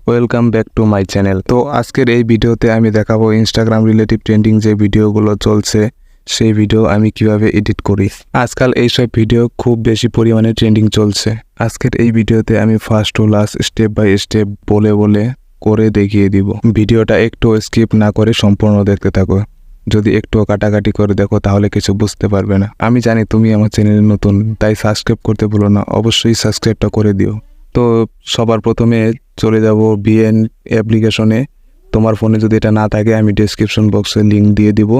Welcome back to my channel. তো আজকের এই ভিডিওতে আমি দেখাবো ইনস্টাগ্রাম রিলেটিভ ট্রেন্ডিং যে ভিডিওগুলো চলছে সেই ভিডিও আমি কিভাবে এডিট করি। আজকাল এইসব ভিডিও খুব বেশি পরিমাণে ট্রেন্ডিং চলছে। আজকের এই ভিডিওতে আমি first to last step by step বলে করে দেখিয়ে দিব। ভিডিওটা একটু স্কিপ না করে সম্পূর্ণ দেখতে থাকো। যদি একটু কাটাকাটি করে দেখো তাহলে কিছু বুঝতে পারবে না। আমি জানি তুমি আমার চ্যানেলে নতুন, তাই সাবস্ক্রাইব করতে ভুলো না, অবশ্যই সাবস্ক্রাইবটা করে দিও। তো সবার প্রথমে চলে যাব বিএন অ্যাপ্লিকেশনে। তোমার ফোনে যদি এটা না থাকে আমি ডেসক্রিপশন বক্সে লিঙ্ক দিয়ে দিব,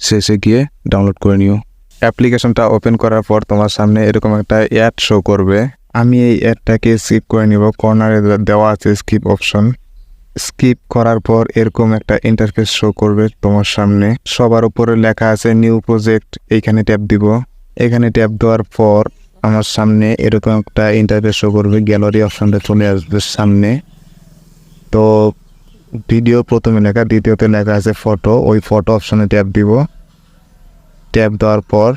শেষে গিয়ে ডাউনলোড করে নিও। অ্যাপ্লিকেশনটা ওপেন করার পর তোমার সামনে এরকম একটা অ্যাড শো করবে। আমি এই অ্যাডটাকে স্কিপ করে নিব। কর্নারে দেওয়া আছে স্কিপ অপশন। স্কিপ করার পর এরকম একটা ইন্টারফেস শো করবে তোমার সামনে। সবার উপরে লেখা আছে নিউ প্রজেক্ট, এইখানে ট্যাপ দিব। এখানে ট্যাপ দেওয়ার পর আমার সামনে এরকম একটা ইন্টারফেস শো করবে, গ্যালারি অপশনটা চলে আসবে সামনে। তো ভিডিও প্রথমে লেখা, দ্বিতীয়তে লেখা আছে ফটো, ওই ফটো অপশনে ট্যাপ দিব। ট্যাপ দেওয়ার পর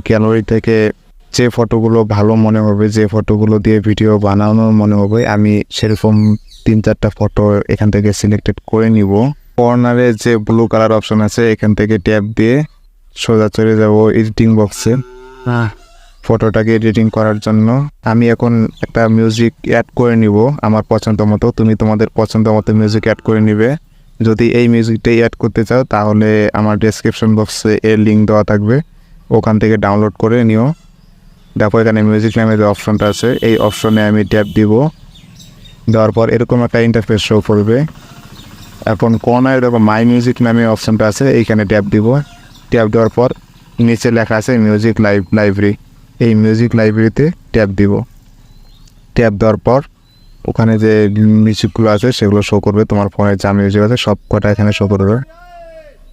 গ্যালারি থেকে যে ফটোগুলো ভালো মনে হবে, যে ফটোগুলো দিয়ে ভিডিও বানানোর মনে হবে, আমি সেরকম 3-4টা ফটো এখান থেকে সিলেক্টেড করে নিব। কর্নারে যে ব্লু কালার অপশন আছে এখান থেকে ট্যাপ দিয়ে সোজা চলে যাব এডিটিং বক্সে। ফটোটাকে এডিটিং করার জন্য আমি এখন একটা মিউজিক অ্যাড করে নিব আমার পছন্দ মতো। তুমি তোমাদের পছন্দ মতো মিউজিক অ্যাড করে নিবে। যদি এই মিউজিকটাই অ্যাড করতে চাও তাহলে আমার ডেসক্রিপশন বক্সে এর লিঙ্ক দেওয়া থাকবে, ওখান থেকে ডাউনলোড করে নিও। দেখো এখানে মিউজিক নামে যে অপশনটা আছে এই অপশনে আমি ট্যাপ দিব। দেওয়ার পর এরকম একটা ইন্টারফেস শো করবে। এখন কর্নারে দেখো মাই মিউজিক নামে অপশনটা আছে, এইখানে ট্যাপ দিব। ট্যাপ দেওয়ার পর নিচে লেখা আছে মিউজিক লাইব্রেরি, এই মিউজিক লাইব্রেরিতে ট্যাপ দিব। ট্যাপ দেওয়ার পর ওখানে যে মিউজিকগুলো আছে সেগুলো শো করবে। তোমার ফোনে যা মিউজিক আছে সব কটা এখানে শো করবে।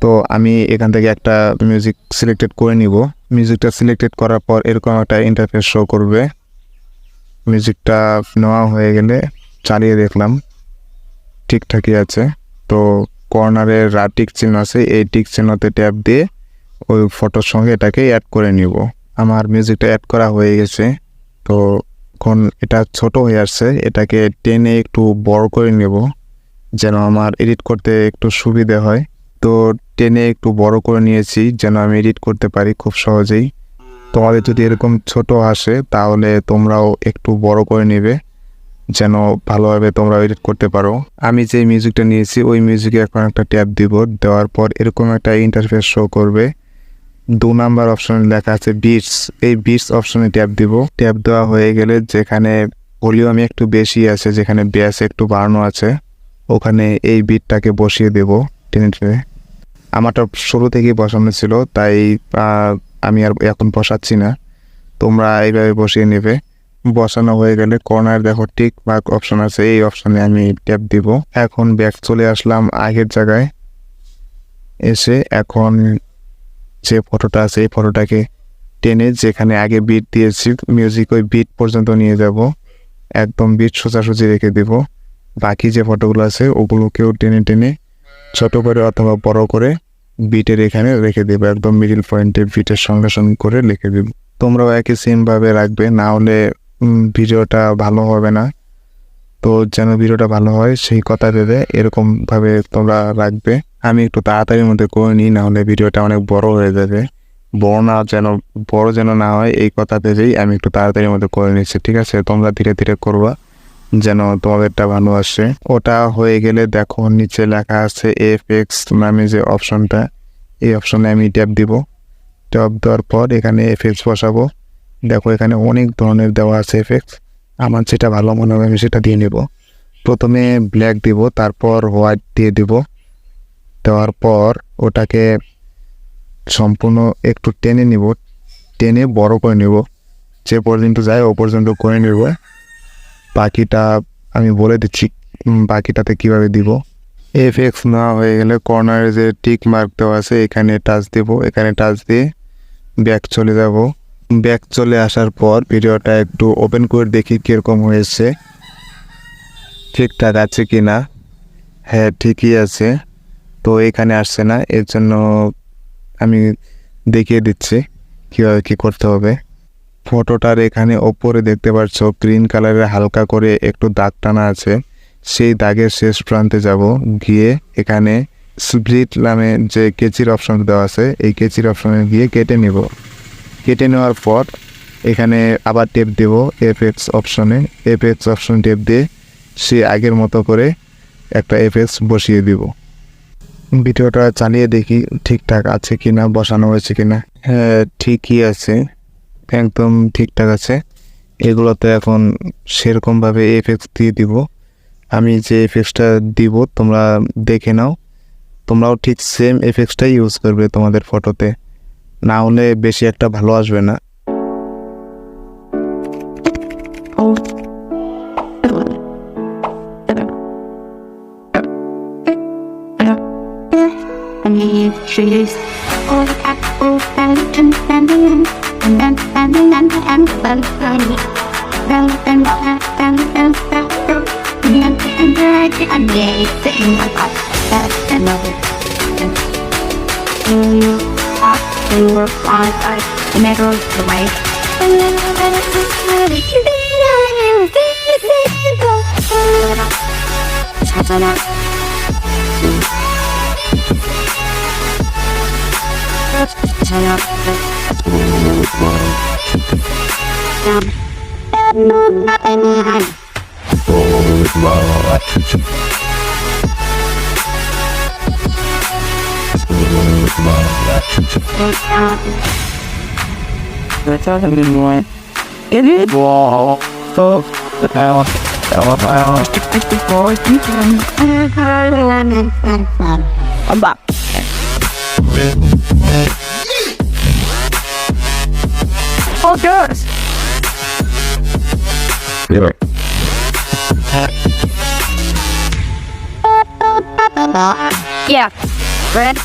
তো আমি এখান থেকে একটা মিউজিক সিলেক্টেড করে নিব। মিউজিকটা সিলেক্টেড করার পর এরকম একটা ইন্টারফেস শো করবে। মিউজিকটা নেওয়া হয়ে গেলে চালিয়ে দেখলাম, ঠিকঠাকই আছে। তো কর্নারে টিক চিহ্ন আছে, এই টিক চিহ্নতে ট্যাপ দিয়ে ওই ফটোর সঙ্গে এটাকে অ্যাড করে নিব। আমার মিউজিকটা অ্যাড করা হয়ে গেছে। তো এখন এটা ছোট হয়ে আসছে, এটাকে টেনে একটু বড় করে নেব যেন আমার এডিট করতে একটু সুবিধে হয়। তো টেনে একটু বড় করে নিয়েছি যেন আমি এডিট করতে পারি খুব সহজেই। তোমাদের যদি এরকম ছোট আসে তাহলে তোমরাও একটু বড় করে নেবে যেন ভালোভাবে তোমরা এডিট করতে পারো। আমি যে মিউজিকটা নিয়েছি ওই মিউজিকে এখন একটা ট্যাপ দিব। দেওয়ার পর এরকম একটা ইন্টারফেস শো করবে। 2 নাম্বার অপশনে লেখা আছে বিটস, এই বিটস অপশনে ট্যাপ দিব। ট্যাপ দেওয়া হয়ে গেলে যেখানে ভলিউম একটু বেশি আছে, যেখানে ব্যাস একটু বাড়ানো আছে, ওখানে এই বিটটাকে বসিয়ে দেব টেনে টেনে। আমারটা শুরু থেকেই বসানো ছিল, তাই আমি আর এখন বসাচ্ছি না, তোমরা এইভাবে বসিয়ে নেবে। বসানো হয়ে গেলে কর্নার দেখো টিক মার্ক অপশন আছে, এই অপশনে আমি ট্যাপ দিব। এখন ব্যাক চলে আসলাম আগের জায়গায়। এসে এখন যে ফটোটা আছে এই ফটোটাকে টেনে যেখানে আগে বিট দিয়েছি মিউজিক, ওই বিট পর্যন্ত নিয়ে যাব। একদম বিট সোজাসুজি রেখে দেব। বাকি যে ফটোগুলো আছে ওগুলোকেও টেনে টেনে ছোট করে অথবা বড় করে বিটের এখানে রেখে দেবো। একদম মিডিল পয়েন্টে বিটের সঙ্গে সঙ্গে করে লিখে দেব। তোমরাও একই সেমভাবে রাখবে, না হলে ভিডিওটা ভালো হবে না। তো যেন ভিডিওটা ভালো হয় সেই কথা ভেবে এরকমভাবে তোমরা রাখবে। আমি একটু তাড়াতাড়ির মধ্যে করে নিই, না হলে ভিডিওটা অনেক বড় হয়ে যাবে। বড় যেন না হয় এই কথা ভেবেই আমি একটু তাড়াতাড়ির মধ্যে করে নিচ্ছি। ঠিক আছে, তোমরা ধীরে ধীরে করবা যেন তোমাদেরটা ভালো আসে। ওটা হয়ে গেলে দেখো নিচে লেখা আছে এফএক্স নামে যে অপশনটা, এই অপশনে আমি ট্যাপ দিব। ট্যাপ দেওয়ার পর এখানে এফএক্স বসাবো। দেখো এখানে অনেক ধরনের দেওয়া আছে এফএক্স, আমার যেটা ভালো মনে হবে আমি সেটা দিয়ে নেব। প্রথমে ব্ল্যাক দিব, তারপর হোয়াইট দিয়ে দিব। দেওয়ার পর ওটাকে সম্পূর্ণ একটু টেনে নিব, টেনে বড় করে নেব, যে পর্যন্ত যায় ও পর্যন্ত করে নেব। বাকিটা আমি বলে দিচ্ছি বাকিটাতে কিভাবে দিব। এফএক্স নেওয়া হয়ে গেলে কর্নারে যে টিক মার্ক দেওয়া আছে এখানে টাচ দেব। এখানে টাচ দিয়ে ব্যাক চলে যাব। ব্যাক চলে আসার পর ভিডিওটা একটু ওপেন করে দেখি কীরকম হয়েছে, ঠিকঠাক আছে কি না। হ্যাঁ, ঠিকই আছে। তো এখানে আসছে না, এর জন্য আমি দেখিয়ে দিচ্ছি কীভাবে কী করতে হবে। ফটোটার এখানে ওপরে দেখতে পাচ্ছ গ্রিন কালারের হালকা করে একটু দাগ টানা আছে। সেই দাগের শেষ প্রান্তে যাব, গিয়ে এখানে স্প্লিট নামে যে কেচির অপশন দেওয়া আছে এই কেচির অপশনে গিয়ে কেটে নেব। কেটে নেওয়ার পর এখানে আবার টেপ দেব এফএক্স অপশন টেপ দিয়ে সে আগের মতো করে একটা এফএক্স বসিয়ে দিব। ভিডিওটা চালিয়ে দেখি ঠিকঠাক আছে কিনা, বসানো হয়েছে কিনা। হ্যাঁ, ঠিকই আছে, একদম ঠিকঠাক আছে। এগুলোতে এখন সেরকমভাবে এফএক্স দিয়ে দিব। আমি যে এফএক্সটা দিব তোমরা দেখে নাও, তোমরাও ঠিক সেম এফএক্সটাই ইউজ করবে তোমাদের ফটোতে, না হলে বেশি একটা ভালো আসবে না। I'm back. Oh, girls. Yeah. Red.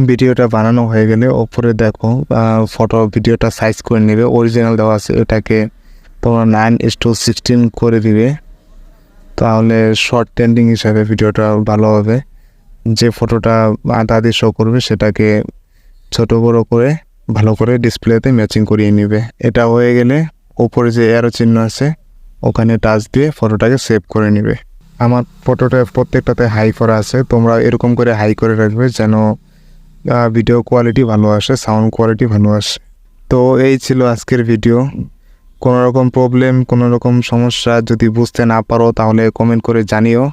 ভিডিওটা বানানো হয়ে গেলে ওপরে দেখো ভিডিওটা সাইজ করে নেবে, অরিজিনাল দেওয়া আছে, এটাকে তোমরা 9:16 করে দিবে, তাহলে শর্ট ট্রেন্ডিং হিসাবে ভিডিওটা ভালো হবে। যে ফটোটা আধা আধি শো করবে সেটাকে ছোট বড় করে ভালো করে ডিসপ্লেতে ম্যাচিং করিয়ে নেবে। এটা হয়ে গেলে ওপরে যে অ্যারো চিহ্ন আছে ওখানে টাচ দিয়ে ফটোটাকে সেভ করে নেবে। আমার ফটোটা প্রত্যেকটাতে হাই করা আছে, তোমরা এরকম করে হাই করে রাখবে যেন ভিডিও কোয়ালিটি ভালো আসে, সাউন্ড কোয়ালিটি ভালো আসে। তো এই ছিল আজকের ভিডিও। কোনো রকম প্রবলেম, কোনো রকম সমস্যা যদি বুঝতে না পারো তাহলে কমেন্ট করে জানিও,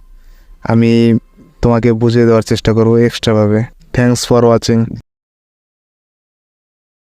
আমি তোমাকে বুঝিয়ে দেওয়ার চেষ্টা করবো এক্সট্রাভাবে। Thanks for watching.